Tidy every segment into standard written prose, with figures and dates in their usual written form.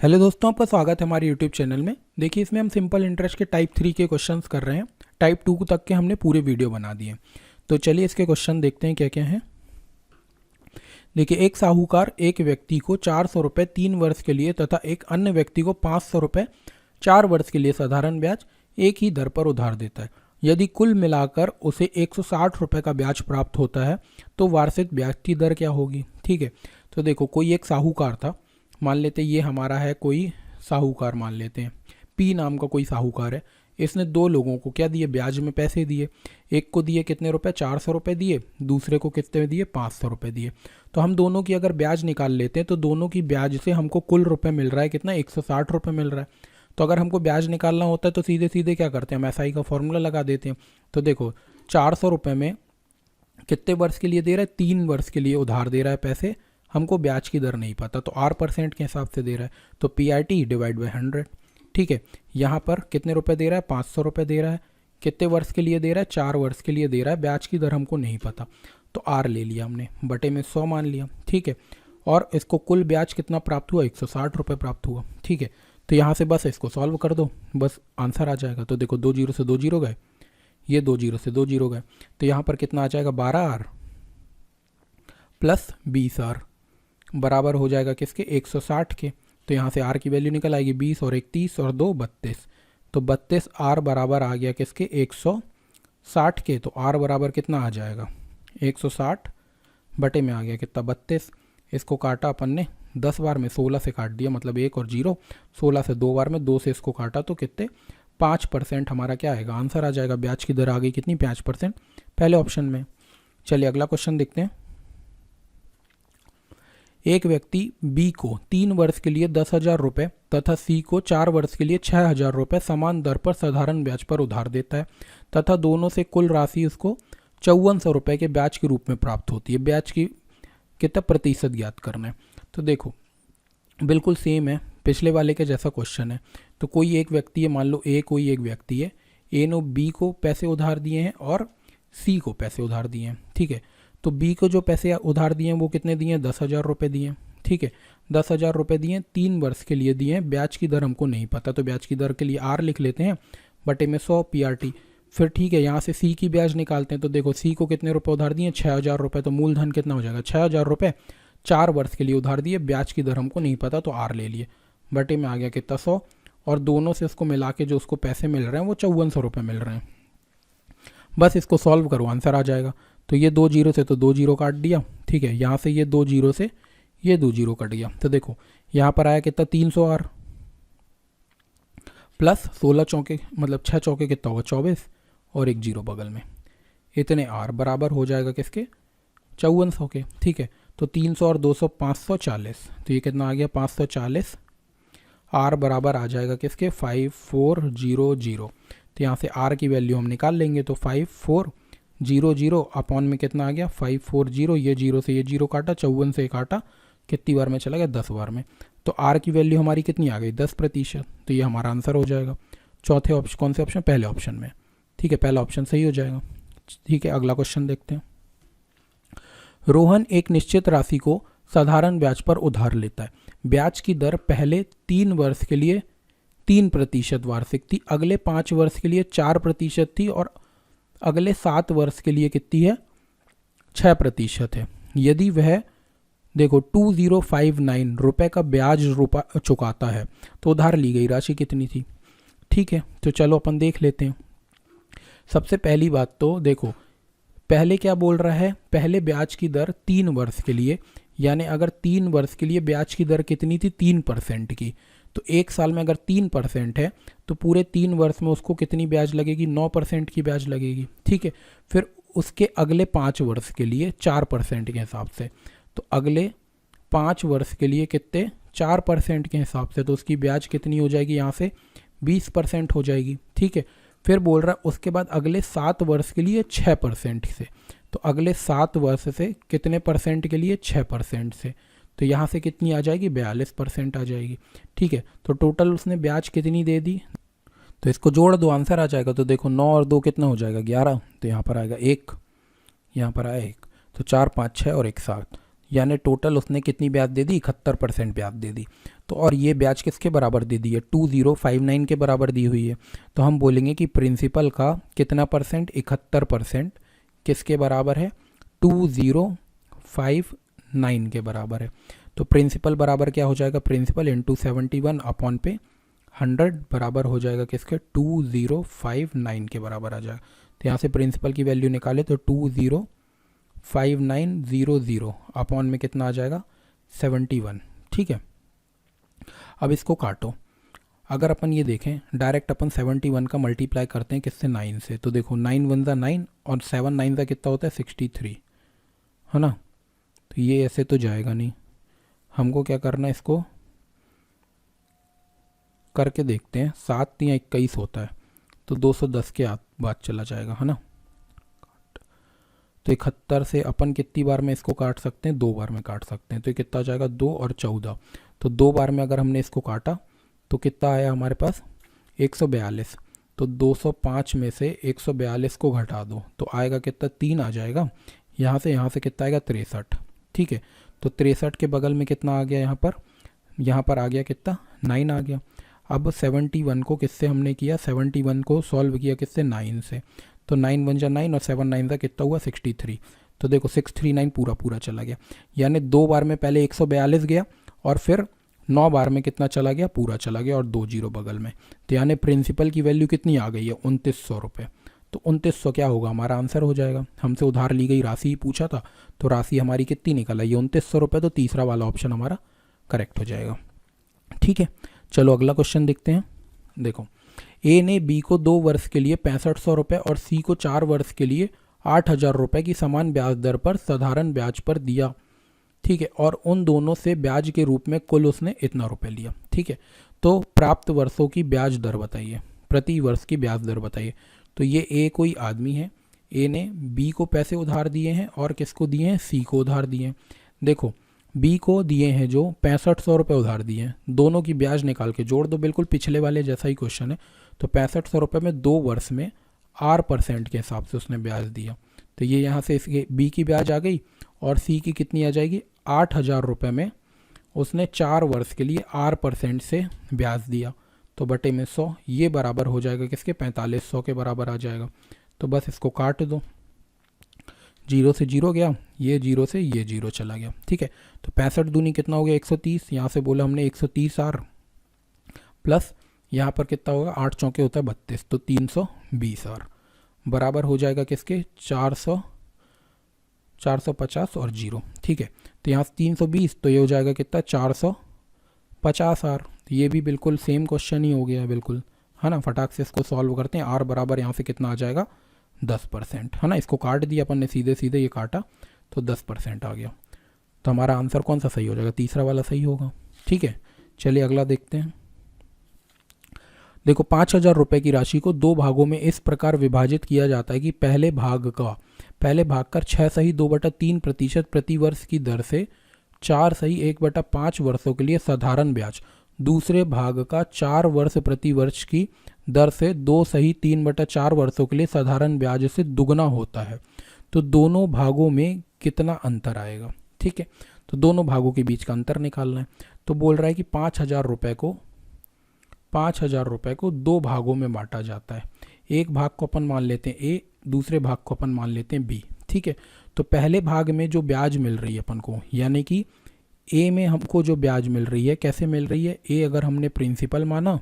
Hello दोस्तों, आपका स्वागत है हमारे यूट्यूब चैनल में। देखिए, इसमें हम सिंपल इंटरेस्ट के टाइप 3 के क्वेश्चंस कर रहे हैं। टाइप 2 तक के हमने पूरे वीडियो बना दिए। तो चलिए इसके क्वेश्चन देखते हैं क्या क्या हैं। देखिए, एक साहूकार एक व्यक्ति को 400 रुपये 3 वर्ष के लिए तथा एक अन्य व्यक्ति को 500 रुपये 4 वर्ष के लिए साधारण ब्याज एक ही दर पर उधार देता है। यदि कुल मिलाकर उसे 160 रुपये का ब्याज प्राप्त होता है तो वार्षिक ब्याज की दर क्या होगी। ठीक है, तो देखो, कोई एक साहूकार था। मान लेते ये हमारा है कोई साहूकार, मान लेते हैं पी नाम का कोई साहूकार है। इसने दो लोगों को क्या दिए, ब्याज में पैसे दिए। एक को दिए कितने रुपए, 400 रुपये दिए। दूसरे को कितने दिए, 500 रुपये दिए। तो हम दोनों की अगर ब्याज निकाल लेते हैं तो दोनों की ब्याज से हमको कुल रुपए मिल रहा है कितना, 160 रुपये मिल रहा है। तो अगर हमको ब्याज निकालना होता है तो सीधे सीधे क्या करते हैं, हम एसआई का फॉर्मूला लगा देते हैं। तो देखो, 400 रुपये में कितने वर्ष के लिए दे रहा है, 3 वर्ष के लिए उधार दे रहा है पैसे। हमको ब्याज की दर नहीं पता तो R% के हिसाब से दे रहा है, तो PRT डिवाइड बाई 100। ठीक है, यहाँ पर कितने रुपए दे रहा है, 500 रुपये दे रहा है। कितने वर्ष के लिए दे रहा है, 4 वर्ष के लिए दे रहा है। ब्याज की दर हमको नहीं पता तो R ले लिया हमने, बटे में 100 मान लिया। ठीक है, और इसको कुल ब्याज कितना प्राप्त हुआ, 160 रुपये प्राप्त हुआ। ठीक है, तो यहाँ से बस इसको सॉल्व कर दो, बस आंसर आ जाएगा। तो देखो, 2 जीरो से 2 जीरो गए, ये 2 जीरो से 2 जीरो गए, तो यहाँ पर कितना आ जाएगा, 12R प्लस 20R बराबर हो जाएगा किसके, 160 के। तो यहाँ से R की वैल्यू निकल आएगी 20 और 1 30 और 2 32। तो 32R बराबर आ गया किसके, 160 के। तो R बराबर कितना आ जाएगा, 160 बटे में आ गया कितना, 32। इसको काटा अपन ने 10 बार में, 16 से काट दिया, मतलब 1 और 0। 16 से 2 बार में, 2 से इसको काटा तो कितने, 5% हमारा क्या आएगा, आंसर आ जाएगा। ब्याज की दर आ गई कितनी, 5% पहले ऑप्शन में। चलिए अगला क्वेश्चन देखते हैं। एक व्यक्ति बी को 3 वर्ष के लिए 10,000 रुपये तथा सी को 4 वर्ष के लिए 6,000 रुपये समान दर पर साधारण ब्याज पर उधार देता है तथा दोनों से कुल राशि उसको 5400 रुपये के ब्याज के रूप में प्राप्त होती है। ब्याज की कितना प्रतिशत ज्ञात करना है। तो देखो, बिल्कुल सेम है, पिछले वाले के जैसा क्वेश्चन है। तो कोई एक व्यक्ति है, मान लो ए कोई एक व्यक्ति है, ए ने बी को पैसे उधार दिए हैं और सी को पैसे उधार दिए हैं। ठीक है, तो बी को जो पैसे उधार दिए हैं वो कितने दिए हैं, 10,000 रुपये दिए हैं। ठीक है, 10,000 रुपये दिए, 3 वर्ष के लिए दिए हैं। ब्याज की दर हमको नहीं पता तो ब्याज की दर के लिए R लिख लेते हैं, बटे में 100 PRT। फिर ठीक है, यहाँ से सी की ब्याज निकालते हैं। तो देखो, सी को कितने रुपए उधार दिए, 6,000 रुपये। तो मूलधन कितना हो जाएगा, 6,000 रुपये। 4 वर्ष के लिए उधार दिए, ब्याज की दर हमको नहीं पता तो R ले लिए, बटे में आ गया कितना, 100। और दोनों से उसको मिला के जो उसको पैसे मिल रहे हैं वो 5400 रुपये मिल रहे हैं। बस इसको सॉल्व करो, आंसर आ जाएगा। तो ये 2 जीरो से तो 2 जीरो काट दिया। ठीक है, यहाँ से ये 2 जीरो से ये 2 जीरो कट गया। तो देखो, यहाँ पर आया कितना, 300R प्लस 16 चौके, मतलब 6 चौके कितना होगा, 24 और 1 जीरो बगल में, इतने R बराबर हो जाएगा किसके, 5400 के। ठीक है, तो 300 और 200 540। तो ये कितना आ गया, 540। R बराबर आ जाएगा किसके, 5400। तो यहाँ से R की वैल्यू हम निकाल लेंगे। तो 5400 अपॉन में कितना आ गया, 540। ये जीरो से ये जीरो काटा, 54 से काटा, कितनी बार में चला गया, 10 बार में। तो R की वैल्यू हमारी कितनी आ गई, 10%। तो ये हमारा आंसर हो जाएगा। चौथे ऑप्शन, कौन से ऑप्शन, पहले ऑप्शन में। ठीक है, पहला ऑप्शन सही हो जाएगा। ठीक है, अगला क्वेश्चन देखते हैं। रोहन एक निश्चित राशि को साधारण ब्याज पर उधार लेता है। ब्याज की दर पहले 3 वर्ष के लिए 3% वार्षिक थी, अगले 5 वर्ष के लिए 4% थी और अगले 7 वर्ष के लिए कितनी है, 6% है। यदि वह देखो 2059 रुपये का ब्याज चुकाता है तो उधार ली गई राशि कितनी थी। ठीक है, तो चलो अपन देख लेते हैं। सबसे पहली बात तो देखो, पहले क्या बोल रहा है, पहले ब्याज की दर 3 वर्ष के लिए, यानी अगर 3 वर्ष के लिए ब्याज की दर कितनी थी, 3% की। तो एक साल में अगर 3% है तो पूरे 3 वर्ष में उसको कितनी ब्याज लगेगी, 9% की ब्याज लगेगी। ठीक है, फिर उसके अगले 5 वर्ष के लिए 4% के हिसाब से, तो अगले 5 वर्ष के लिए कितने, 4% के हिसाब से, तो उसकी ब्याज कितनी हो जाएगी, यहाँ से 20% हो जाएगी। ठीक है, फिर बोल रहा है उसके बाद अगले 7 वर्ष के लिए 6% से, तो अगले 7 वर्ष से कितने परसेंट के लिए, 6% से। तो यहाँ से कितनी आ जाएगी, 42% आ जाएगी। ठीक है, तो टोटल उसने ब्याज कितनी दे दी, तो इसको जोड़ दो, आंसर आ जाएगा। तो देखो, 9 और 2 कितना हो जाएगा, 11। तो यहाँ पर आएगा 1, यहाँ पर आया 1, तो 4 5 6 और 1 7। यानी टोटल उसने कितनी ब्याज दे दी, 71% ब्याज दे दी। तो और ये ब्याज किसके बराबर दे दी है, 2059 के बराबर दी हुई है। तो हम बोलेंगे कि प्रिंसिपल का कितना परसेंट, 71% किसके बराबर है, 2059 के बराबर है। तो प्रिंसिपल बराबर क्या हो जाएगा, प्रिंसिपल इंटू 71 अपॉन पे 100 बराबर हो जाएगा किसके, 2059 के बराबर आ जाएगा। तो यहाँ से प्रिंसिपल की वैल्यू निकाले तो 205900 अपॉन में कितना आ जाएगा, 71। ठीक है, अब इसको काटो। अगर अपन ये देखें डायरेक्ट अपन 71 का मल्टीप्लाई करते हैं किससे, 9 से। तो देखो 9 1 ज़ा 9 और 7 9 ज़ा कितना होता है, 63, है ना। तो ये ऐसे तो जाएगा नहीं, हमको क्या करना है, इसको करके देखते हैं। 7 या 21 होता है, तो 210 के बाद चला जाएगा, है ना। तो 71 से अपन कितनी बार में इसको काट सकते हैं, 2 बार में काट सकते हैं। तो ये कितना आ जाएगा, 2 और 14। तो 2 बार में अगर हमने इसको काटा तो कितना आया हमारे पास, 142। तो 205 में से 142 को घटा दो तो आएगा कितना, 3 आ जाएगा। यहाँ से कितना आएगा, 63। ठीक है, तो 63 के बगल में कितना आ गया, यहाँ पर आ गया कितना, 9 आ गया। अब 71 को किससे हमने किया, 71 को सॉल्व किया किससे, 9 से। तो 9 1 जा 9 और 7 9 का कितना हुआ, 63। तो देखो 639 पूरा चला गया, यानी 2 बार में पहले 142 गया और फिर 9 बार में कितना चला गया, पूरा चला गया और 2 जीरो बगल में। तो यानी प्रिंसिपल की वैल्यू कितनी आ गई है, 2900 रुपये। तो 2900 क्या होगा, हमारा आंसर हो जाएगा। हमसे उधार ली गई राशि ही पूछा था, तो राशि हमारी कितनी निकल आई, 2900 रुपये। तो तीसरा वाला ऑप्शन हमारा करेक्ट हो जाएगा। ठीक है, चलो अगला क्वेश्चन देखते हैं। देखो ए ने बी को 2 वर्ष के लिए 6500 रुपये और सी को 4 वर्ष के लिए 8000 रुपये की समान ब्याज दर पर साधारण ब्याज पर दिया। ठीक है, और उन दोनों से ब्याज के रूप में कुल उसने इतना रुपये लिया। ठीक है, तो प्राप्त वर्षों की ब्याज दर बताइए, प्रति वर्ष की ब्याज दर बताइए। तो ये ए कोई आदमी है, ए ने बी को पैसे उधार दिए हैं और किसको दिए हैं, सी को उधार दिए हैं। देखो बी को दिए हैं जो 6500 रुपये उधार दिए हैं, दोनों की ब्याज निकाल के जोड़ दो, बिल्कुल पिछले वाले जैसा ही क्वेश्चन है। तो 6500 रुपये में 2 वर्ष में R% के हिसाब से उसने ब्याज दिया। तो ये यहाँ से इसके बी की ब्याज आ गई और सी की कितनी आ जाएगी, 8000 रुपये में उसने 4 वर्ष के लिए R% से ब्याज दिया। तो बटे में 100, ये बराबर हो जाएगा किसके, 4500 के बराबर आ जाएगा। तो बस इसको काट दो, 0 से 0 गया, ये 0 से ये 0 चला गया। ठीक है, तो 65 दूनी कितना हो गया, 130। यहाँ से बोला हमने 130 R प्लस यहाँ पर कितना होगा, 8 चौके होता है 32, तो 320 R बराबर हो जाएगा किसके, 450 और 0। ठीक है, तो यहाँ से 320, तो ये हो जाएगा कितना, 450 R। तो ये भी बिल्कुल सेम क्वेश्चन ही हो गया बिल्कुल, है ना। फटाक से इसको सॉल्व करते हैं। R बराबर यहाँ से कितना आ जाएगा, 10%, है ना। इसको काट दिया अपन ने, सीधे सीधे ये काटा तो 10% आ गया। तो हमारा आंसर कौन सा सही हो जाएगा, तीसरा वाला सही होगा। ठीक है, चलिए अगला देखते हैं। देखो 5000 रुपये की राशि को 2 भागों में इस प्रकार विभाजित किया जाता है कि पहले भाग कर 6 सही 2/3% प्रति वर्ष की दर से 4 सही 1/5 वर्षों के लिए साधारण ब्याज, दूसरे भाग का 4 वर्ष प्रति वर्ष की दर से 2 सही 3/4 वर्षों के लिए साधारण ब्याज से दुगना होता है। तो दोनों भागों में कितना अंतर आएगा। ठीक है, तो दोनों भागों के बीच का अंतर निकालना है। तो बोल रहा है कि 5000 रुपये को 2 भागों में बांटा जाता है। एक भाग को अपन मान लेते हैं ए, दूसरे भाग को अपन मान लेते हैं बी। ठीक है, तो पहले भाग में जो ब्याज मिल रही है अपन को, यानी कि ए में हमको जो ब्याज मिल रही है, कैसे मिल रही है, ए अगर हमने प्रिंसिपल माना,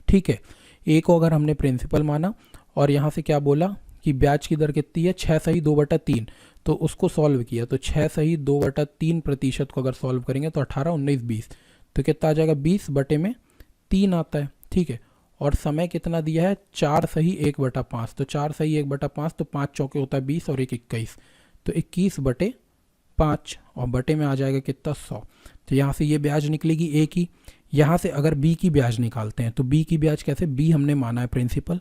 ठीक है, ए को अगर हमने प्रिंसिपल माना और यहाँ से क्या बोला कि ब्याज की दर कितनी है, 6 सही 2/3, तो उसको सॉल्व किया तो 6 सही 2/3% को अगर सॉल्व करेंगे तो 18 19 20, तो कितना आ जाएगा, 20/3 आता है। ठीक है, और समय कितना दिया है, 4 सही 1/5, तो 4 सही 1/5, तो 5 चौके होता है 20 और 1 21, तो 21/5 और बटे में आ जाएगा कितना, 100। तो यहाँ से ये ब्याज निकलेगी ए की। यहाँ से अगर बी की ब्याज निकालते हैं तो बी की ब्याज कैसे, बी हमने माना है प्रिंसिपल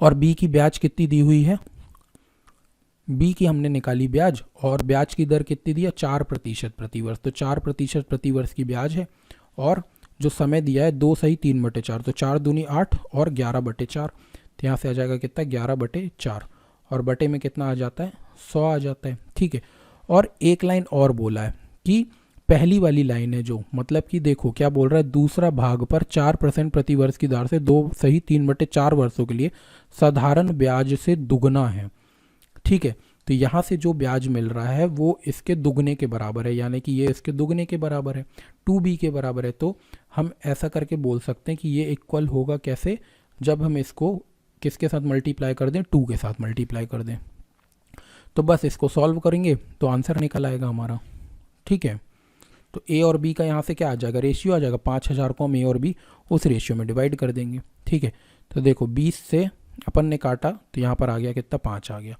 और बी की ब्याज कितनी दी हुई है, बी की हमने निकाली ब्याज और ब्याज की दर कितनी दी है, 4% प्रति वर्ष, तो 4% प्रति वर्ष की ब्याज है। और जो समय दिया है 2 सही 3/4, तो 4 दूनी 8 और 11/4, तो यहाँ से आ जाएगा कितना, 11/4 और बटे में कितना आ जाता है, 100 आ जाता है। ठीक है, और एक लाइन और बोला है कि पहली वाली लाइन है जो, मतलब कि देखो क्या बोल रहा है, दूसरा भाग पर 4% प्रति वर्ष की दर से 2 सही 3/4 वर्षों के लिए साधारण ब्याज से दुगना है। ठीक है, तो यहाँ से जो ब्याज मिल रहा है वो इसके दुगने के बराबर है, यानी कि ये इसके दुगने के बराबर है, 2b के बराबर है। तो हम ऐसा करके बोल सकते हैं कि ये इक्वल होगा कैसे, जब हम इसको किसके साथ मल्टीप्लाई कर दें, 2 के साथ मल्टीप्लाई कर दें। तो बस इसको सॉल्व करेंगे तो आंसर निकल आएगा हमारा। ठीक है, तो ए और बी का यहाँ से क्या आ जाएगा, रेशियो आ जाएगा, 5000 को हम ए और बी उस रेशियो में डिवाइड कर देंगे। ठीक है, तो देखो 20 से अपन ने काटा तो यहाँ पर आ गया कितना, 5 आ गया।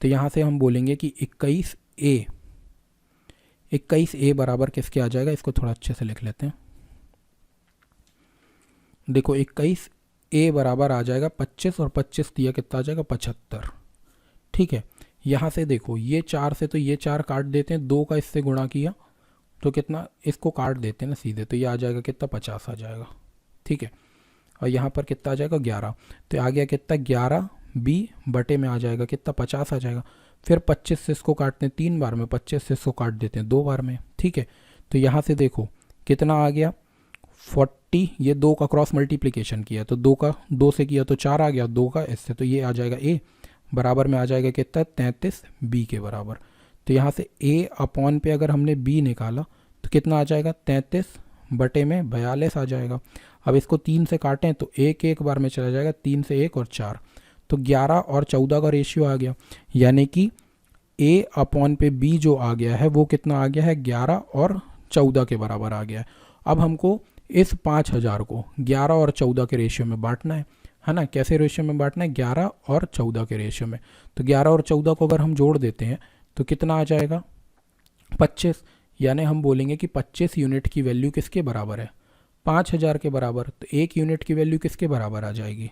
तो यहाँ से हम बोलेंगे कि 21a बराबर किसके आ जाएगा, इसको थोड़ा अच्छे से लिख लेते हैं। देखो 21a बराबर आ जाएगा 25 और 25 दिया कितना आ जाएगा, 75। ठीक है, यहाँ से देखो ये 4 से तो ये 4 काट देते हैं, 2 का इससे गुणा किया तो कितना, इसको काट देते हैं ना सीधे, तो ये आ जाएगा कितना, 50 आ जाएगा। ठीक है, और यहाँ पर कितना आ जाएगा, 11। तो आ गया कितना, 11b बटे में आ जाएगा कितना, 50 आ जाएगा। फिर 25 से इसको काटते हैं 3 बार में, 25 से इसको काट देते हैं 2 बार में। ठीक है, तो यहाँ से देखो कितना आ गया, 40, ये 2 का क्रॉस मल्टीप्लिकेशन किया तो 2 का 2 से किया तो 4 आ गया, 2 का इससे, तो ये आ जाएगा a बराबर में आ जाएगा कितना, 33b के बराबर। तो यहाँ से a अपॉन पे अगर हमने b निकाला तो कितना आ जाएगा, 33 बटे में 42 आ जाएगा। अब इसको 3 से काटें तो 1 एक बार में चला जाएगा, 3 से 1 और 4, तो 11 और 14 का रेशियो आ गया, यानी कि a अपॉन पे b जो आ गया है वो कितना आ गया है, 11 और 14 के बराबर आ गया है। अब हमको इस 5000 को 11 और 14 के रेशियो में बांटना है ना। कैसे रेशियो में बांटना है, 11 और 14 के रेशियो में। तो 11 और 14 को अगर हम जोड़ देते हैं तो कितना आ जाएगा, 25, यानी हम बोलेंगे कि 25 यूनिट की वैल्यू किसके बराबर है, 5000 के बराबर। तो 1 यूनिट की वैल्यू किसके बराबर आ जाएगी,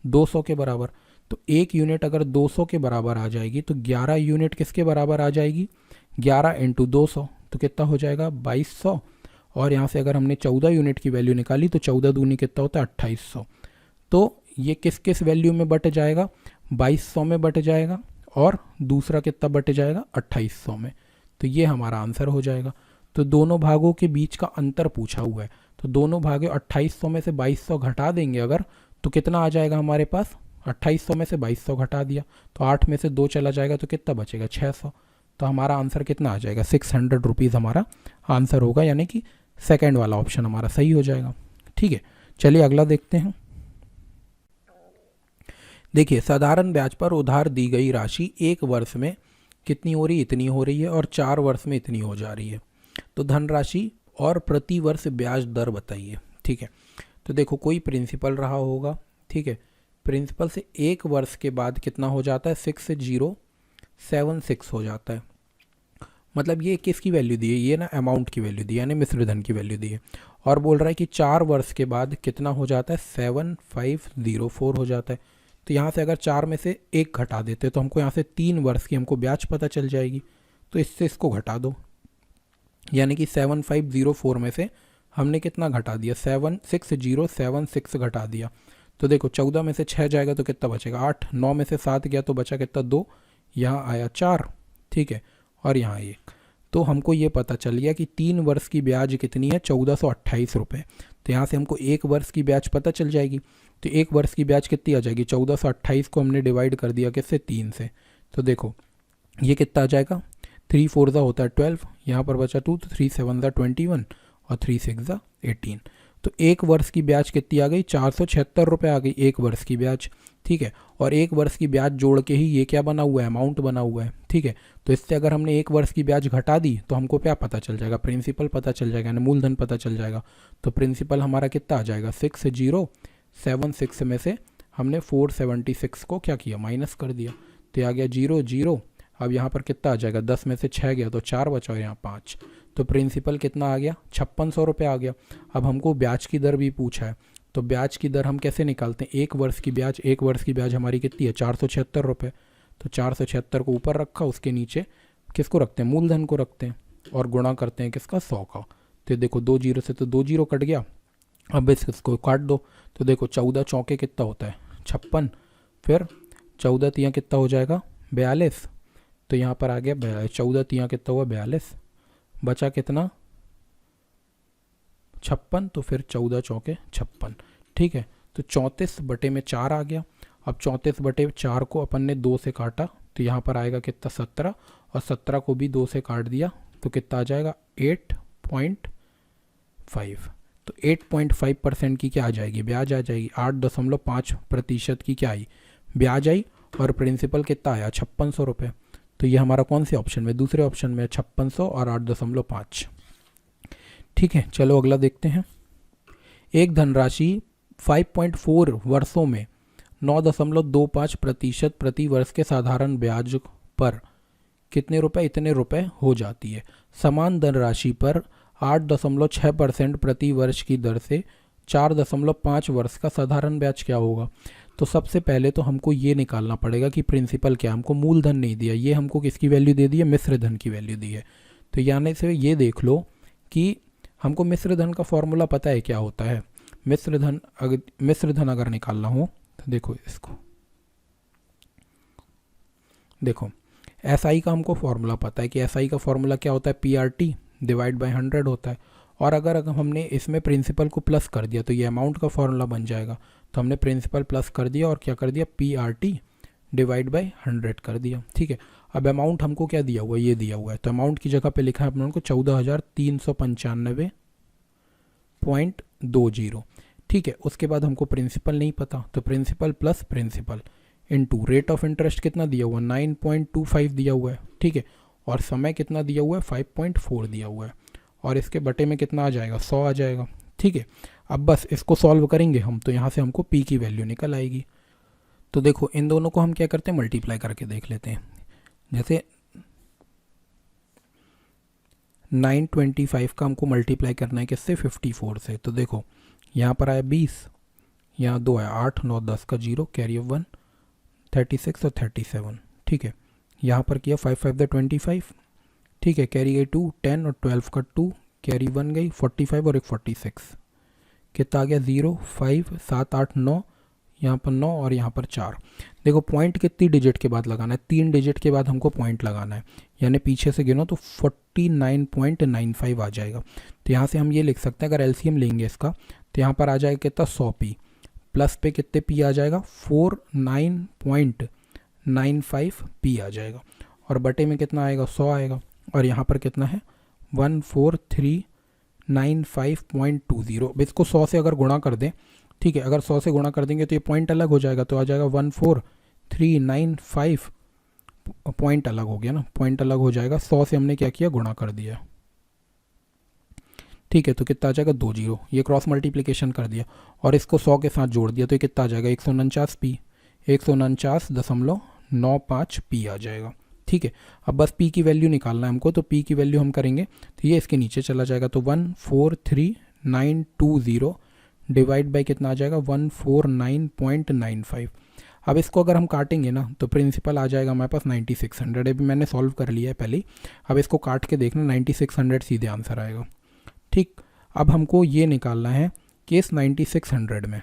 200 के बराबर। तो 1 यूनिट अगर 200 के बराबर आ जाएगी तो 11 यूनिट किसके बराबर आ जाएगी, 11 इंटू 200, तो कितना हो जाएगा, 2200। और यहाँ से अगर हमने 14 यूनिट की वैल्यू निकाली तो 14 दूनी कितना होता है, 2800। तो ये किस किस वैल्यू में बट जाएगा, 2200 में बट जाएगा, और दूसरा कितना बट जाएगा, 2800 में। तो ये हमारा आंसर हो जाएगा। तो दोनों भागों के बीच का अंतर पूछा हुआ है, तो दोनों भागों 2800 में से 2200 घटा देंगे अगर, तो कितना आ जाएगा हमारे पास, 2800 में से 2200 घटा दिया तो 8 में से 2 चला जाएगा तो कितना बचेगा, 600। तो हमारा आंसर कितना आ जाएगा, 600 रुपीज़ हमारा आंसर होगा, यानी कि सेकंड वाला ऑप्शन हमारा सही हो जाएगा। ठीक है, चलिए अगला देखते हैं। देखिए, साधारण ब्याज पर उधार दी गई राशि 1 वर्ष में कितनी हो रही है, इतनी हो रही है, और 4 वर्ष में इतनी हो जा रही है। तो धनराशि और प्रति वर्ष ब्याज दर बताइए। ठीक है, तो देखो कोई प्रिंसिपल रहा होगा, ठीक है, प्रिंसिपल से 1 वर्ष के बाद कितना हो जाता है, 6076 हो जाता है। मतलब ये किसकी वैल्यू दी है, ये ना अमाउंट की वैल्यू दी है, यानी मिश्र धन की वैल्यू दी है। और बोल रहा है कि 4 वर्ष के बाद कितना हो जाता है, 7504 हो जाता है। तो यहाँ से अगर 4 में से 1 घटा देते तो हमको यहाँ से 3 वर्ष की हमको ब्याज पता चल जाएगी, तो इससे इसको घटा दो, यानी कि 7504 में से हमने कितना घटा दिया, 76076 घटा दिया। तो देखो 14 में से 6 जाएगा तो कितना बचेगा, 8, 9 में से 7 गया तो बचा कितना, 2, यहाँ आया 4, ठीक है, और यहाँ 1। तो हमको ये पता चल गया कि 3 वर्ष की ब्याज कितनी है, 1428 रुपये। तो यहाँ से हमको 1 वर्ष की ब्याज पता चल जाएगी। तो 1 वर्ष की ब्याज कितनी आ जाएगी, 1428 को हमने डिवाइड कर दिया किससे, 3 से। तो देखो ये कितना आ जाएगा, 3 4 ज़ा होता है 12, यहाँ पर बचा 2, तो 3 7 ज़ा 21 और 3 6 ज़ा 18। तो 1 वर्ष की ब्याज कितनी आ गई, 476 रुपये आ गई 1 वर्ष की ब्याज। ठीक है, और 1 वर्ष की ब्याज जोड़ के ही ये क्या बना हुआ है, अमाउंट बना हुआ है। ठीक है, तो इससे अगर हमने 1 वर्ष की ब्याज घटा दी तो हमको क्या पता चल जाएगा, प्रिंसिपल पता चल जाएगा, यानी मूलधन पता चल जाएगा। तो प्रिंसिपल हमारा कितना आ जाएगा, 6076 में से हमने 476 को क्या किया, माइनस कर दिया, तो आ गया 0 0। अब यहाँ पर कितना आ जाएगा, 10 में से 6 गया तो 4 बचा और यहाँ 5। तो प्रिंसिपल कितना आ गया, 5600 रुपये आ गया। अब हमको ब्याज की दर भी पूछा है, तो ब्याज की दर हम कैसे निकालते हैं, 1 वर्ष की ब्याज, 1 वर्ष की ब्याज हमारी कितनी है, 476 रुपये। तो 476 को ऊपर रखा, उसके नीचे किसको रखते हैं, मूलधन को रखते हैं, और गुणा करते हैं किसका, 100 का। तो देखो 2 0 से तो 2 0 कट गया, अब इसको काट दो। तो देखो 14 चौके कितना होता है, 56, फिर 14 तियाँ कितना हो जाएगा, 42, तो यहाँ पर आ गया 14 तियाँ कितना हुआ 42, बचा कितना 56, तो फिर 14 चौके 56। ठीक है, तो 34 बटे 4 आ गया। अब 34/4 को अपन ने 2 से काटा तो यहाँ पर आएगा कितना 17, और 17 को भी 2 से काट दिया तो कितना आ जाएगा 8.5। तो 8.5% की क्या आ जाएगी, ब्याज आ जाएगी। 8.5% की क्या आई, ब्याज आई, और प्रिंसिपल कितना आया 5600 रुपये। तो ये हमारा कौन से ऑप्शन में, दूसरे ऑप्शन में 5600 और 8.5। ठीक है, चलो अगला देखते हैं। एक धनराशि 5.4 वर्षों में 9.25% प्रति वर्ष के साधारण ब्याज पर कितने रुपए, इतने रुपए हो जाती है। समान धनराशि पर 8.6% प्रति वर्ष की दर से 4.5 वर्ष का साधारण ब्याज क्या होगा। तो सबसे पहले तो हमको ये निकालना पड़ेगा कि प्रिंसिपल क्या, हमको मूलधन नहीं दिया, ये हमको किसकी वैल्यू दे दी है, मिश्र धन की वैल्यू दी है। तो यानी से ये देख लो कि हमको मिश्र धन का फॉर्मूला पता है क्या होता है। मिश्र धन अगर निकालना हो तो देखो इसको, देखो एसआई का हमको फॉर्मूला पता है कि एसआई का फॉर्मूला क्या होता है, PRT डिवाइड बाय 100 होता है। और अगर हमने इसमें प्रिंसिपल को प्लस कर दिया तो ये अमाउंट का फॉर्मूला बन जाएगा। तो हमने प्रिंसिपल प्लस कर दिया और क्या कर दिया, PRT डिवाइड बाय 100 कर दिया। ठीक है, अब अमाउंट हमको क्या दिया हुआ है, ये दिया हुआ है। तो अमाउंट की जगह पे लिखा है अपने को 14,395.20। ठीक है, उसके बाद हमको प्रिंसिपल नहीं पता, तो principal plus principal into rate of interest कितना दिया हुआ है, 9.25 दिया हुआ है। ठीक है, और समय कितना दिया हुआ है, 5.4 दिया हुआ है, और इसके बटे में कितना आ जाएगा, 100 आ जाएगा। ठीक है, अब बस इसको सॉल्व करेंगे हम तो यहाँ से हमको पी की वैल्यू निकल आएगी। तो देखो इन दोनों को हम क्या करते हैं, मल्टीप्लाई करके देख लेते हैं। जैसे 925 का हमको मल्टीप्लाई करना है किससे, 54 से। तो देखो यहाँ पर आया 20, यहाँ 2 आया 8, 9, 10 का 0, कैरी ऑफ 1, 36 और 37। ठीक है, यहाँ पर किया 5 5 द 25। ठीक है, कैरी गई 2, 10 और 12 का 2, कैरी 1 गई 45 और एक 46। कितना आ गया 0, 5, 7, 8, 9, यहाँ पर 9 और यहाँ पर 4। देखो पॉइंट कितनी डिजिट के बाद लगाना है, 3 डिजिट के बाद हमको पॉइंट लगाना है, यानी पीछे से गिनो तो 49.95 आ जाएगा। तो यहाँ से हम ये लिख सकते हैं, अगर एलसीएम लेंगे इसका तो यहाँ पर आ जाएगा कितना 100 पी, प्लस पे कितने पी आ जाएगा 49.95 पी आ जाएगा, और बटे में कितना आएगा 100 आएगा, और यहाँ पर कितना है 14395.20। अब इसको 100 से अगर गुणा कर दें, ठीक है, अगर 100 से गुणा कर देंगे तो ये पॉइंट अलग हो जाएगा, तो आ जाएगा 14395 पॉइंट अलग हो गया ना, पॉइंट अलग हो जाएगा। 100 से हमने क्या किया, गुणा कर दिया। ठीक है, तो कितना आ जाएगा 20, ये क्रॉस मल्टीप्लिकेशन कर दिया और इसको 100 के साथ जोड़ दिया तो ये कितना आ जाएगा 149 पी, 149.95 पी आ जाएगा। ठीक है, अब बस पी की वैल्यू निकालना है हमको, तो पी की वैल्यू हम करेंगे तो ये इसके नीचे चला जाएगा, तो 143,920 डिवाइड बाई कितना आ जाएगा 149.95। अब इसको अगर हम काटेंगे ना तो प्रिंसिपल आ जाएगा हमारे पास 9600। अभी मैंने सॉल्व कर लिया है पहले ही, अब इसको काट के देखना 9600 सीधे आंसर आएगा। ठीक, अब हमको ये निकालना है कि इस 9600 में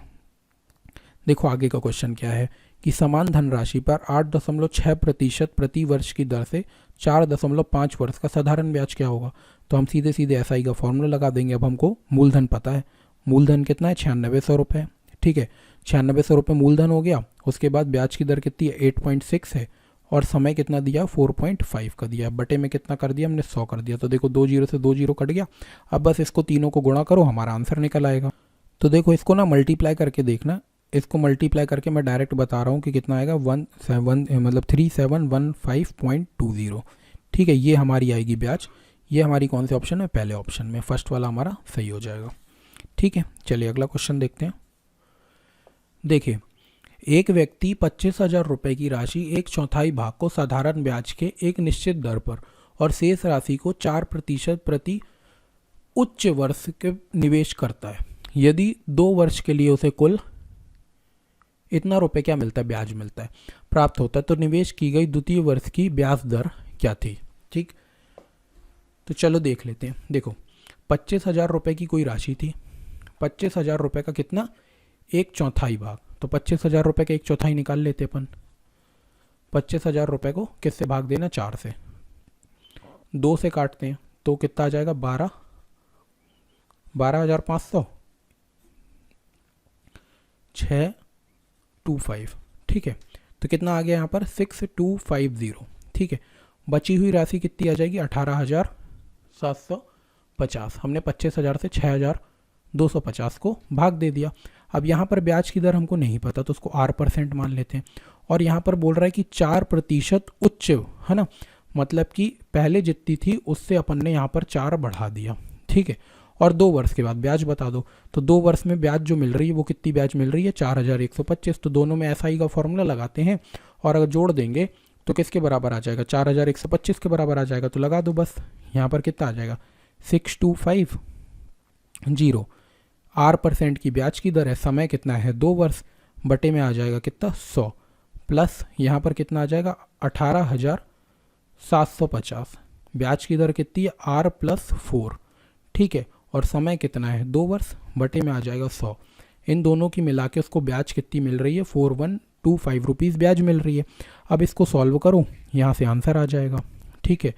देखो आगे का क्वेश्चन क्या है कि समान धनराशि पर 8.6% प्रति वर्ष की दर से 4.5 वर्ष का साधारण ब्याज क्या होगा। तो हम सीधे सीधे एसआई का फॉर्मूला लगा देंगे। अब हमको मूलधन पता है, मूलधन कितना है 9600 रुपये। ठीक है, 9600 रुपये मूलधन हो गया, उसके बाद ब्याज की दर कितनी है 8.6 है, और समय कितना दिया 4.5 का दिया, बटे में कितना कर दिया हमने 100 कर दिया। तो देखो 2 0 से 2 0 कट गया। अब बस इसको तीनों को गुणा करो, हमारा आंसर निकल आएगा। तो देखो इसको ना मल्टीप्लाई करके देखना, इसको मल्टीप्लाई करके मैं डायरेक्ट बता रहा हूँ कि कितना आएगा 3715.20। ठीक है, ये हमारी आएगी ब्याज। ये हमारी कौन से ऑप्शन में, पहले ऑप्शन में, फर्स्ट वाला हमारा सही हो जाएगा। ठीक है, चलिए अगला क्वेश्चन देखते हैं। देखिए, एक व्यक्ति 25,000 रुपये की राशि 1/4 भाग को साधारण ब्याज के एक निश्चित दर पर और शेष राशि को 4% प्रति उच्च वर्ष के निवेश करता है। यदि 2 वर्ष के लिए उसे कुल इतना रुपए क्या मिलता है, ब्याज मिलता है, प्राप्त होता है, तो निवेश की गई द्वितीय वर्ष की ब्याज दर क्या थी। ठीक, तो चलो देख लेते हैं। देखो 25,000 रुपये की कोई राशि थी, 25,000 रुपये का कितना 1/4 भाग, तो 25,000 रुपये का 1/4 निकाल लेते अपन। 25,000 रुपये को किससे भाग देना, 4 से। 2 से काटते हैं तो कितना आ जाएगा, 12,500, 625। ठीक है, तो कितना आ गया यहाँ पर, 6250। ठीक है, बची हुई राशि कितनी आ जाएगी, 18,750। हमने 25,000 से 6,250 को भाग दे दिया। अब यहाँ पर ब्याज की दर हमको नहीं पता तो उसको R% मान लेते हैं। और यहाँ पर बोल रहा है कि 4% उच्च, है ना, मतलब कि पहले जितनी थी उससे अपन ने यहाँ पर 4 बढ़ा दिया। ठीक है, और 2 वर्ष के बाद ब्याज बता दो। तो 2 वर्ष में ब्याज जो मिल रही है वो कितनी ब्याज मिल रही है, 4,125। तो दोनों में SI का फॉर्मूला लगाते हैं और अगर जोड़ देंगे तो किसके बराबर आ जाएगा, 4,125 के बराबर आ जाएगा। तो लगा दो बस, यहाँ पर कितना आ जाएगा, 6250। R% की ब्याज की दर है, समय कितना है, 2 वर्ष, बटे में आ जाएगा कितना, 100, प्लस यहाँ पर कितना आ जाएगा, 18,750। ब्याज की दर कितनी है, R+4। ठीक है, और समय कितना है, 2 वर्ष, बटे में आ जाएगा 100। इन दोनों की मिला के उसको ब्याज कितनी मिल रही है, 4125 रुपीज़ ब्याज मिल रही है। अब इसको सॉल्व करो, यहाँ से आंसर आ जाएगा। ठीक है,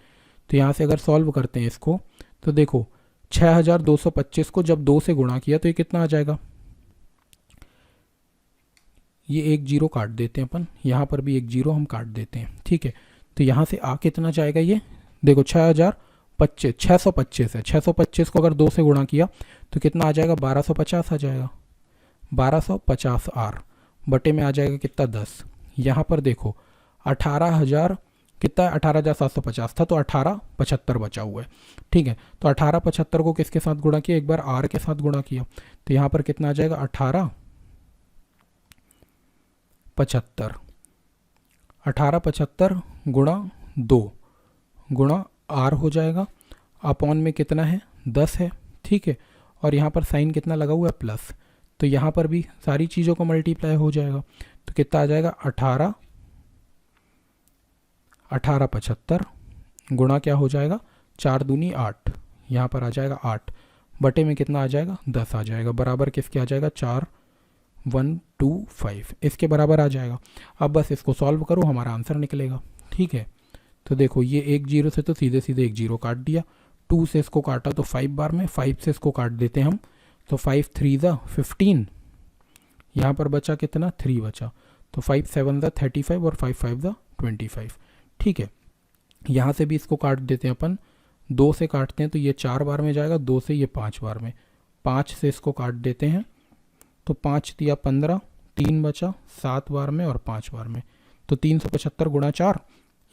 तो यहाँ से अगर सॉल्व करते हैं इसको तो देखो 6,225 को जब 2 से गुणा किया तो ये कितना आ जाएगा, ये एक जीरो काट देते हैं अपन, यहाँ पर भी एक जीरो हम काट देते हैं। ठीक है, तो यहाँ से आ कितना जाएगा, ये देखो 625 है, 625 को अगर 2 से गुणा किया तो कितना आ जाएगा, 1250 आ जाएगा, 1250 R, बटे में आ जाएगा कितना, 10। यहाँ पर देखो 18,000 कितना है, 18,750 था तो 1875 बचा हुआ है। ठीक है, तो 1875 को किसके साथ गुणा किया, एक बार R के साथ गुणा किया तो यहाँ पर कितना आ जाएगा, 1875 गुणा 2 गुणा R हो जाएगा, अपॉन में कितना है, 10 है। ठीक है, और यहाँ पर साइन कितना लगा हुआ है, प्लस, तो यहाँ पर भी सारी चीज़ों को मल्टीप्लाई हो जाएगा तो कितना आ जाएगा, 1875 गुणा क्या हो जाएगा, 4 दूनी 8, यहाँ पर आ जाएगा 8, बटे में कितना आ जाएगा, 10 आ जाएगा, बराबर किसके आ जाएगा, 4125, इसके बराबर आ जाएगा। अब बस इसको सॉल्व करो, हमारा आंसर निकलेगा। ठीक है, तो देखो ये एक जीरो से तो सीधे सीधे एक जीरो काट दिया, 2 से इसको काटा तो 5 बार में, 5 से इसको काट देते हम तो 5 3 ज़ा 15, यहाँ पर बचा कितना, 3 बचा, तो 5 7 ज़ा 35 और 5 5 ज़ा 25। ठीक है, यहाँ से भी इसको काट देते हैं अपन, 2 से काटते हैं तो ये 4 बार में जाएगा, 2 से ये 5 बार में, 5 से इसको काट देते हैं तो 5 दिया 15, 3 बचा 7 बार में और 5 बार में, तो 375 गुणा 4।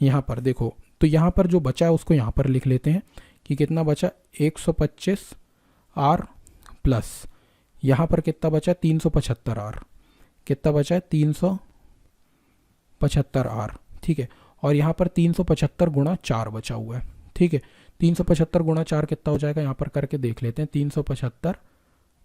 यहाँ पर देखो तो यहाँ पर जो बचा है उसको यहाँ पर लिख लेते हैं कि कितना बचा, 125 R प्लस यहाँ पर कितना बचा, 375 R, कितना बचा है, 375 R। ठीक है, और यहाँ पर 375 गुणा 4 बचा हुआ है। ठीक है, 375 गुणा 4 कितना हो जाएगा, यहाँ पर करके देख लेते हैं, 375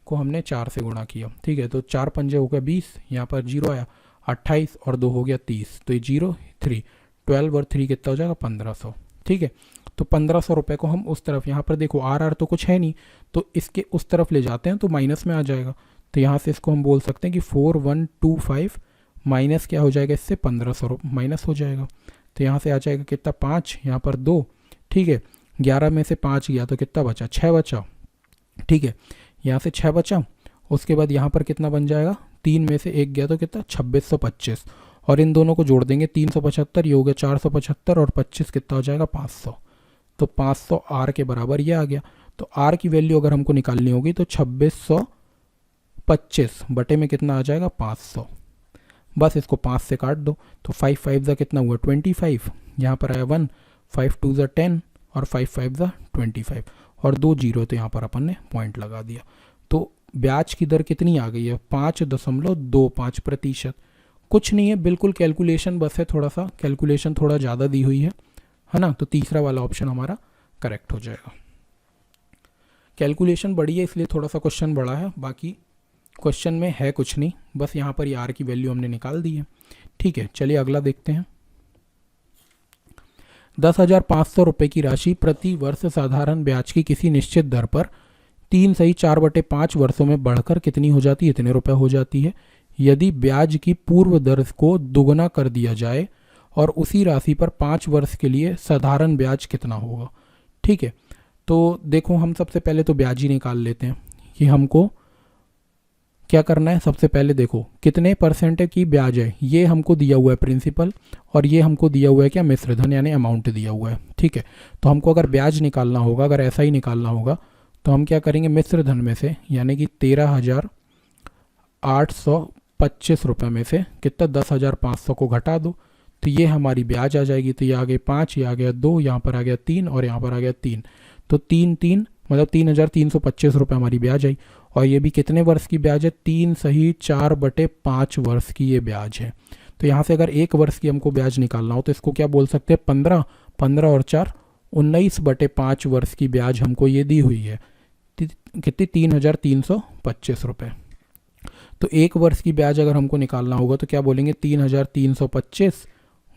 को हमने 4 से गुणा किया। ठीक है, तो 4 पंजे हो गया 20, यहाँ पर जीरो आया, 28 और 2 हो गया 30, तो ये 0 3 12 और 3 कितना हो जाएगा, 1500। ठीक है, तो 1500 रुपये को हम उस तरफ, यहाँ पर देखो R तो कुछ है नहीं तो इसके उस तरफ ले जाते हैं तो माइनस में आ जाएगा, तो यहाँ से इसको हम बोल सकते हैं कि 4125 माइनस क्या हो जाएगा, इससे 1500 माइनस हो जाएगा, तो यहाँ से आ जाएगा कितना, 5, यहाँ पर 2। ठीक है, 11 में से 5 गया तो कितना बचा, 6 बचा। ठीक है, यहाँ से 6 बचा, उसके बाद यहाँ पर कितना बन जाएगा, 3 में से 1 गया तो कितना, 2625, और इन दोनों को जोड़ देंगे, 375 ये हो गया 475 और 25 कितना हो जाएगा, 500, तो 500 R के बराबर ये आ गया। तो R की वैल्यू अगर हमको निकालनी होगी तो 2625 बटे में कितना आ जाएगा, 500, बस इसको 5 से काट दो तो 5 5 ज़ा कितना हुआ, 25, यहाँ पर आया 1, 5 2 ज़ा 10 और 5 5 ज़ा 25, और 2 जीरो तो यहाँ पर अपन ने पॉइंट लगा दिया। तो ब्याज की दर कितनी आ गई है, 5.25%। कुछ नहीं है, बिल्कुल कैलकुलेशन बस है, थोड़ा सा कैलकुलेशन थोड़ा ज़्यादा दी हुई है ना, तो तीसरा वाला ऑप्शन हमारा करेक्ट हो जाएगा। कैलकुलेशन बड़ी है इसलिए थोड़ा सा क्वेश्चन बड़ा है, बाकी क्वेश्चन में है कुछ नहीं, बस यहाँ पर R की वैल्यू हमने निकाल दी है। ठीक है, चलिए अगला देखते हैं। 10,500 रुपये की राशि प्रति वर्ष साधारण ब्याज की किसी निश्चित दर पर 3/4/5 वर्षों में बढ़कर कितनी हो जाती है, इतने रुपए हो जाती है। यदि ब्याज की पूर्व दर को दुगना कर दिया जाए और उसी राशि पर 5 वर्ष के लिए साधारण ब्याज कितना होगा। ठीक है, तो देखो हम सबसे पहले तो ब्याज ही निकाल लेते हैं कि हमको क्या करना है। सबसे पहले देखो कितने परसेंट की ब्याज है, ये हमको दिया हुआ है प्रिंसिपल, और ये हमको दिया हुआ है क्या, मिश्रधन यानी अमाउंट दिया हुआ है। ठीक है, तो हमको अगर ब्याज निकालना होगा, अगर ऐसा ही निकालना होगा तो हम क्या करेंगे, मिश्रधन में से यानी कि 13,825 रुपये में से कितना 10,500 को घटा दो, तो ये हमारी ब्याज आ जाएगी। तो ये आ गए 5, ये आ गया 2, यहाँ पर आ गया 3 और यहाँ पर आ गया 3, तो 3 मतलब 3,325 रुपये हमारी ब्याज आई। और ये भी कितने वर्ष की ब्याज है, 3 सही 4/5 वर्ष की ये ब्याज है। तो यहाँ से अगर 1 वर्ष की हमको ब्याज निकालना हो तो इसको क्या बोल सकते हैं, 15 15 और 4 19/5 वर्ष की ब्याज हमको ये दी हुई है। कितनी, 3,325 रुपये। तो 1 वर्ष की ब्याज अगर हमको निकालना होगा तो क्या बोलेंगे, 3,325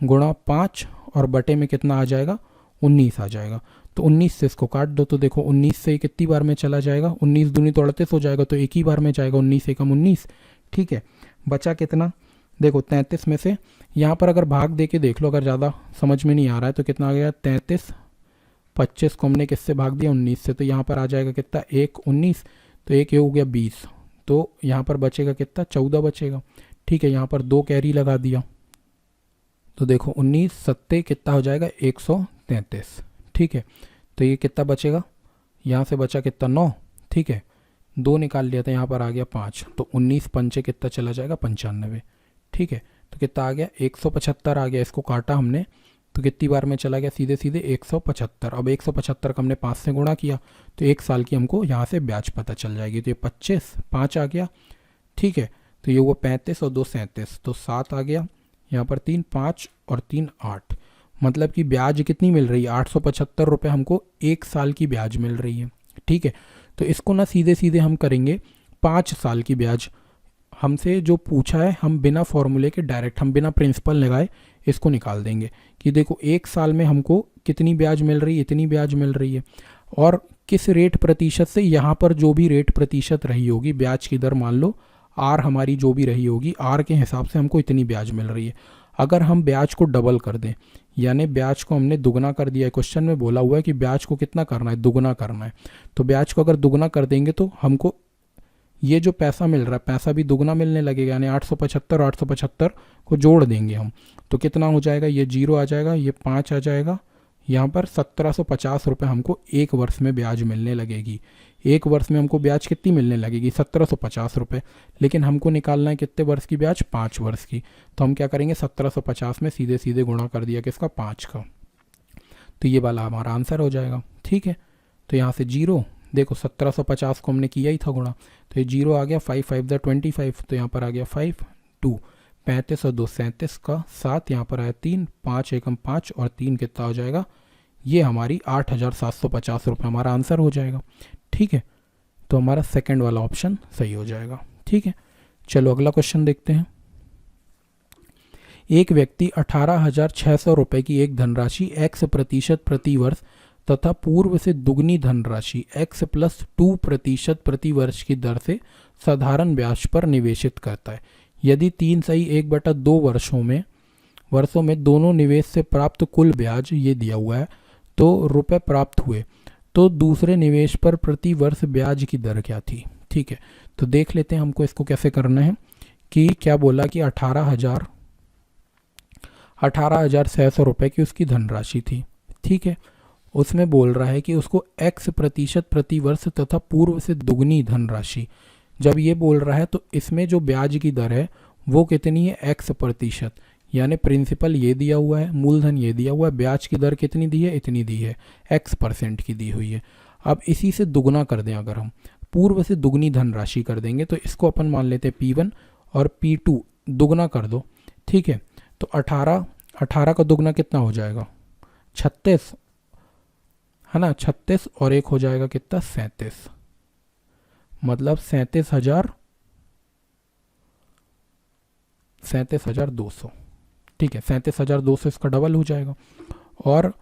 गुणा 5 और बटे में कितना आ जाएगा, 19 आ जाएगा। तो 19 से इसको काट दो, तो देखो 19 से कितनी बार में चला जाएगा, 19 दूनी तो 38 हो जाएगा, तो एक ही बार में जाएगा, 19 एकम 19। ठीक है, बचा कितना, देखो 33 में से यहाँ पर अगर भाग दे के देख लो, अगर ज़्यादा समझ में नहीं आ रहा है तो कितना आ गया, 33, 25 को हमने किससे भाग दिया, 19 से, तो यहाँ पर आ जाएगा कितना, 1 19, तो एक ये हो गया 20, तो यहाँ पर बचेगा कितना, 14 बचेगा। ठीक है, यहाँ पर 2 कैरी लगा दिया, तो देखो 19 सत्ते कितना हो जाएगा, 133। ठीक है, तो ये कितना बचेगा, यहाँ से बचा कितना, 9। ठीक है, 2 निकाल लिया था, यहाँ पर आ गया 5, तो 19 पंचे कितना चला जाएगा, 95। ठीक है, तो कितना आ गया, 175 आ गया। इसको काटा हमने तो कितनी बार में चला गया, सीधे सीधे 175। अब 175 का हमने 5 से गुणा किया तो 1 साल की हमको यहाँ से ब्याज पता चल जाएगी। तो ये 25, 5 आ गया। ठीक है, तो ये हुआ 35 और 2 37, तो 7 आ गया। यहाँ पर 3 5 और 3 8, मतलब कि ब्याज कितनी मिल रही है, 875 रुपये हमको 1 साल की ब्याज मिल रही है। ठीक है, तो इसको ना सीधे सीधे हम करेंगे 5 साल की ब्याज। हमसे जो पूछा है हम बिना फॉर्मूले के डायरेक्ट, हम बिना प्रिंसिपल लगाए इसको निकाल देंगे कि देखो 1 साल में हमको कितनी ब्याज मिल रही है, इतनी ब्याज मिल रही है, और किस रेट प्रतिशत से, यहाँ पर जो भी रेट प्रतिशत रही होगी ब्याज की दर, मान लो आर हमारी जो भी रही होगी, आर के हिसाब से हमको इतनी ब्याज मिल रही है। अगर हम ब्याज को डबल कर दें, यानी ब्याज को हमने दुगना कर दिया है, क्वेश्चन में बोला हुआ है कि ब्याज को कितना करना है, दुगना करना है, तो ब्याज को अगर दुगना कर देंगे तो हमको ये जो पैसा मिल रहा है पैसा भी दुगना मिलने लगेगा, यानी 875 875 को जोड़ देंगे हम तो कितना हो जाएगा, ये 0 आ जाएगा, ये 5 आ जाएगा, यहाँ पर 1750 रुपये हमको 1 वर्ष में ब्याज मिलने लगेगी। 1 वर्ष में हमको ब्याज कितनी मिलने लगेगी, 1750 रुपये। लेकिन हमको निकालना है कितने वर्ष की ब्याज, 5 वर्ष की। तो हम क्या करेंगे, 1750 में सीधे सीधे गुणा कर दिया किसका, 5 का, तो ये वाला हमारा आंसर हो जाएगा। ठीक है, तो यहाँ से 0, देखो 1750 को हमने किया ही था गुणा, तो ये 0 आ गया, 5 5 द 25, तो यहाँ पर आ गया 5 2, 35 और 2 37 का 7, यहाँ पर आया 3, 5 एकम 5 और 3 कितना हो जाएगा, ये हमारी 8,750 रुपये हमारा आंसर हो जाएगा। ठीक है, तो हमारा सेकंड वाला ऑप्शन सही हो जाएगा। ठीक है, चलो अगला क्वेश्चन देखते हैं। एक व्यक्ति 18,600 रुपये की एक धनराशि x% प्रति वर्ष तथा पूर्व से दुगनी धनराशि x + 2% प्रति वर्ष की दर से साधारण ब्याज पर निवेशित करता है। यदि 3/1/2 वर्षों में दोनों निवेश से प्राप्त कुल ब्याज ये दिया हुआ है तो रुपए प्राप्त हुए, तो दूसरे निवेश पर प्रति वर्ष ब्याज की दर क्या थी। ठीक है, तो देख लेते हैं हमको इसको कैसे करना है। कि क्या बोला कि 18,600 रुपये की उसकी धनराशि थी। ठीक है, उसमें बोल रहा है कि उसको x% प्रति वर्ष तथा पूर्व से दुगनी धनराशि। जब ये बोल रहा है तो इसमें जो ब्याज की दर है वो कितनी है, x%, यानी प्रिंसिपल ये दिया हुआ है, मूलधन ये दिया हुआ है, ब्याज की दर कितनी दी है, इतनी दी है, x% की दी हुई है। अब इसी से दुगना कर दें, अगर हम पूर्व से दुगनी धनराशि कर देंगे तो इसको अपन मान लेते हैं P1 और P2 दुगना कर दो। ठीक है, तो 18 का दुगना कितना हो जाएगा, 36 है ना, 36 और 1 हो जाएगा कितना, 37, मतलब 37,200। ठीक है, 37,200 इसका डबल हो जाएगा। और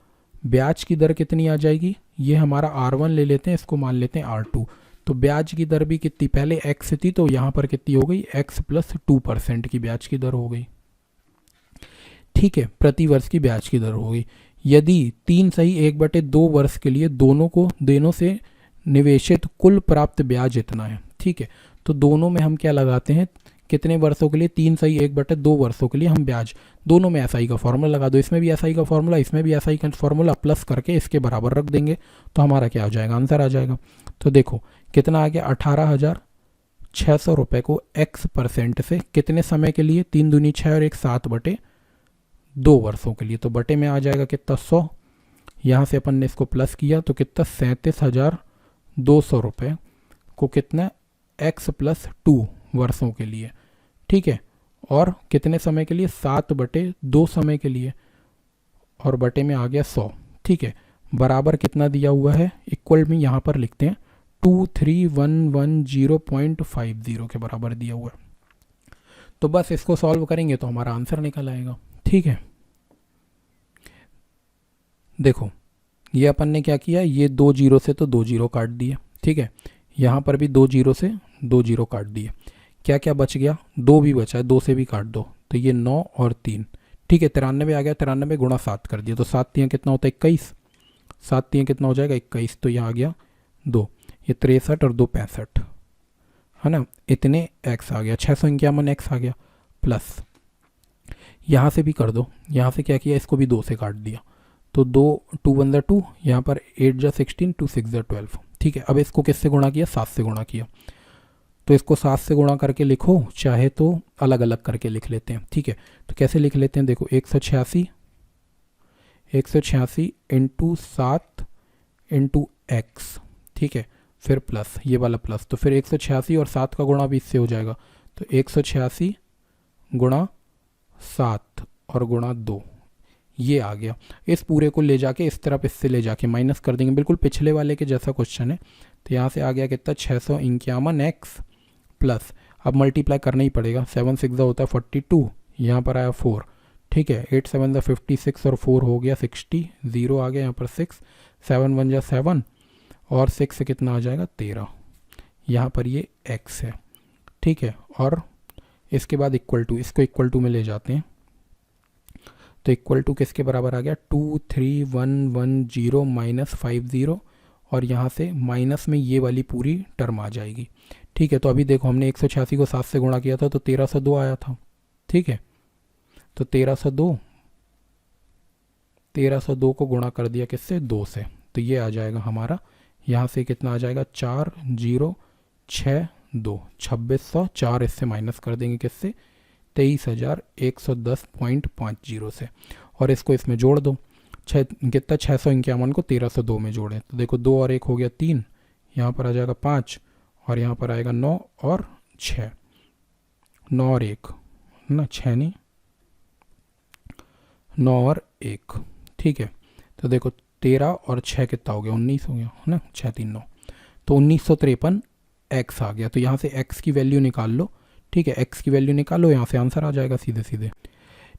ब्याज की दर कितनी आ जाएगी, ये हमारा R1 ले लेते हैं, इसको मान लेते हैं R2। तो ब्याज की दर भी कितनी, पहले x थी तो यहाँ पर कितनी हो गई, x + 2% की ब्याज की दर हो गई। ठीक है, प्रति वर्ष की ब्याज की दर होगी। यदि 3/1/2 वर्ष के लिए दोनों से निवेशित कुल प्राप्त ब्याज इतना है, ठीक है, तो दोनों में हम क्या लगाते हैं, कितने वर्षों के लिए, 3/1/2 वर्षों के लिए हम ब्याज, दोनों में एसआई का फॉर्मूला लगा दो, इसमें भी एसआई का फॉर्मूला, इसमें भी एसआई का फॉर्मूला, प्लस करके इसके बराबर रख देंगे तो हमारा क्या हो जाएगा, आंसर आ जाएगा। तो देखो कितना आ गया, 18,600 रुपये को x% से कितने समय के लिए, 3 दूनी 6 और 1 7/2 वर्षों के लिए, तो बटे में आ जाएगा कितना, 100। यहाँ से अपन ने इसको प्लस किया तो कितना, 37,200 रुपये को कितना, x+2 वर्षों के लिए, ठीक है, और कितने समय के लिए, 7/2 समय के लिए, और बटे में आ गया 100, ठीक है, बराबर कितना दिया हुआ है, इक्वल में यहाँ पर लिखते हैं 23,110.50 के बराबर दिया हुआ है। तो बस इसको सॉल्व करेंगे तो हमारा आंसर निकल आएगा, ठीक है। देखो ये अपन ने क्या किया, ये 2 जीरो से तो 2 जीरो काट दिए, ठीक है, यहाँ पर भी 2 जीरो से 2 जीरो काट दिए, क्या क्या बच गया, 2 भी बचा है, 2 से भी काट दो तो ये 9 और 3, ठीक है, 93 आ गया, 93 गुणा 7 कर दिया तो 7 3 कितना होता है, 21, 7 3 कितना हो जाएगा, 21, तो यहाँ आ गया 2, ये 63 और 2 65, है ना, इतने x आ गया, 651 x आ गया, प्लस यहाँ से भी कर दो, यहाँ से क्या किया, इसको भी 2 से काट दिया तो 2 2 1 2, यहाँ पर 8 जा 16, 2 6 जा 12, ठीक है। अब इसको किससे गुणा किया, 7 से गुणा किया, तो इसको 7 से गुणा करके लिखो, चाहे तो अलग अलग करके लिख लेते हैं, ठीक है, तो कैसे लिख लेते हैं, देखो 186 इंटू 7 इंटू एक्स, ठीक है, फिर प्लस ये वाला प्लस, तो फिर 186 और 7 का गुणा भी इससे हो जाएगा, तो 186 गुणा 7 और गुणा 2, ये आ गया। इस पूरे को ले जाके इस तरफ इससे ले जाके माइनस कर देंगे, बिल्कुल पिछले वाले के जैसा क्वेश्चन है। तो यहाँ से आ गया कितना, 651x प्लस, अब मल्टीप्लाई करना ही पड़ेगा, 7 6 होता है 42, यहाँ पर आया 4, ठीक है, 8 7 56 और 4 हो गया 60, 0 आ गया यहाँ पर 6, 7 1 जा 7 और 6 से कितना आ जाएगा 13, यहाँ पर ये x है, ठीक है, और इसके बाद इक्वल टू, इसको इक्वल टू में ले जाते हैं तो इक्वल टू किसके बराबर आ गया, 23,110 माइनस 50, और यहाँ से माइनस में ये वाली पूरी टर्म आ जाएगी, ठीक है। तो अभी देखो हमने 186 को 7 से गुणा किया था तो 1302 आया था, ठीक है, तो 1302 को गुणा कर दिया किससे, 2 से, तो ये आ जाएगा हमारा, यहाँ से कितना आ जाएगा, 4062, 2604, इससे माइनस कर देंगे किससे, 23,110.50 से, और इसको इसमें जोड़ दो, कितना 651 को 1302 में जोड़ें तो देखो 2 और 1 हो गया 3, यहाँ पर आ जाएगा 5 और यहाँ पर आएगा 9 और 6, 9 और 1 ना, 6 नहीं, 9 और 1, ठीक है। तो देखो 13 और 6 कितना हो गया, 19 हो गया, है ना, 6 3 9, तो 1953 x आ गया। तो यहाँ से x की वैल्यू निकाल लो, ठीक है, x की वैल्यू निकालो, यहाँ से आंसर आ जाएगा सीधे सीधे,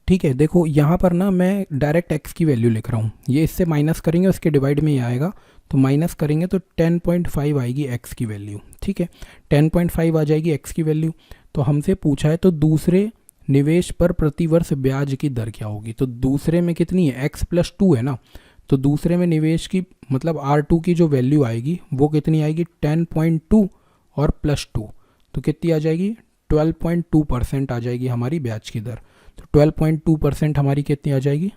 ठीक है। देखो यहाँ पर ना मैं डायरेक्ट x की वैल्यू लिख रहा हूँ, ये इससे माइनस करेंगे उसके डिवाइड में ये आएगा, तो माइनस करेंगे तो 10.5 आएगी x की वैल्यू, ठीक है, 10.5 आ जाएगी x की वैल्यू। तो हमसे पूछा है तो दूसरे निवेश पर प्रतिवर्ष ब्याज की दर क्या होगी, तो दूसरे में कितनी है, x+2 है ना, तो दूसरे में निवेश की मतलब R2 की जो वैल्यू आएगी वो कितनी आएगी, 10.2 और +2, तो कितनी आ जाएगी, 12.2% आ जाएगी हमारी ब्याज की दर। तो 12.2% हमारी कितनी आ जाएगी,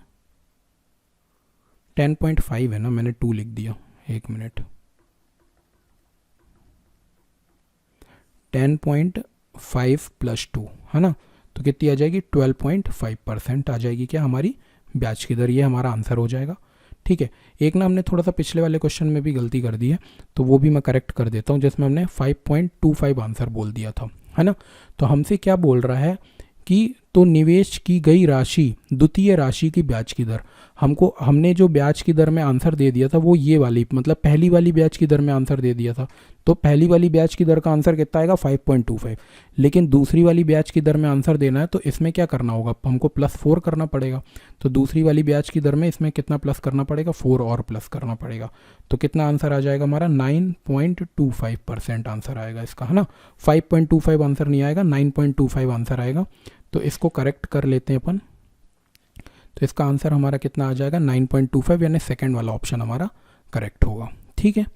10.5 है ना, मैंने 2 लिख दिया, 1 मिनट, 10.5 + 2 है ना, तो कितनी आ जाएगी, 12.5% आ जाएगी क्या हमारी ब्याज की दर, ये हमारा आंसर हो जाएगा, ठीक है। एक ना हमने थोड़ा सा पिछले वाले क्वेश्चन में भी गलती कर दी है, तो वो भी मैं करेक्ट कर देता हूँ, जिसमें हमने 5.25 आंसर बोल दिया था, है ना। तो हमसे क्या बोल रहा है कि तो निवेश की गई राशि द्वितीय राशि की ब्याज की दर, हमने जो ब्याज की दर में आंसर दे दिया था वो ये वाली, मतलब पहली वाली ब्याज की दर में आंसर दे दिया था, तो पहली वाली ब्याज की दर का आंसर कितना आएगा, 5.25, लेकिन दूसरी वाली ब्याज की दर में आंसर देना है तो इसमें क्या करना होगा, हमको +4 करना पड़ेगा, तो दूसरी वाली ब्याज की दर में इसमें कितना प्लस करना पड़ेगा, 4 और प्लस करना पड़ेगा, तो कितना आंसर आ जाएगा हमारा, 9.25% आंसर आएगा इसका, है ना, 5.25 आंसर नहीं आएगा, 9.25 आंसर आएगा। तो इसको करेक्ट कर लेते हैं अपन, तो इसका आंसर हमारा कितना आ जाएगा 9.25, यानी सेकंड वाला ऑप्शन हमारा करेक्ट होगा। ठीक है,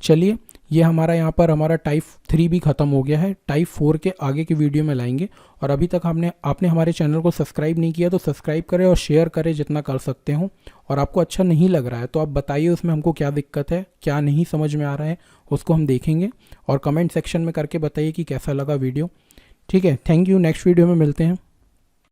चलिए ये हमारा यहाँ पर हमारा टाइप 3 भी ख़त्म हो गया है। टाइप 4 के आगे की वीडियो में लाएंगे। और अभी तक आपने हमारे चैनल को सब्सक्राइब नहीं किया तो सब्सक्राइब करें और शेयर करें जितना कर सकते हो। और आपको अच्छा नहीं लग रहा है तो आप बताइए उसमें हमको क्या दिक्कत है, क्या नहीं समझ में आ रहा है, उसको हम देखेंगे। और कमेंट सेक्शन में करके बताइए कि कैसा लगा वीडियो। ठीक है, थैंक यू, नेक्स्ट वीडियो में मिलते हैं।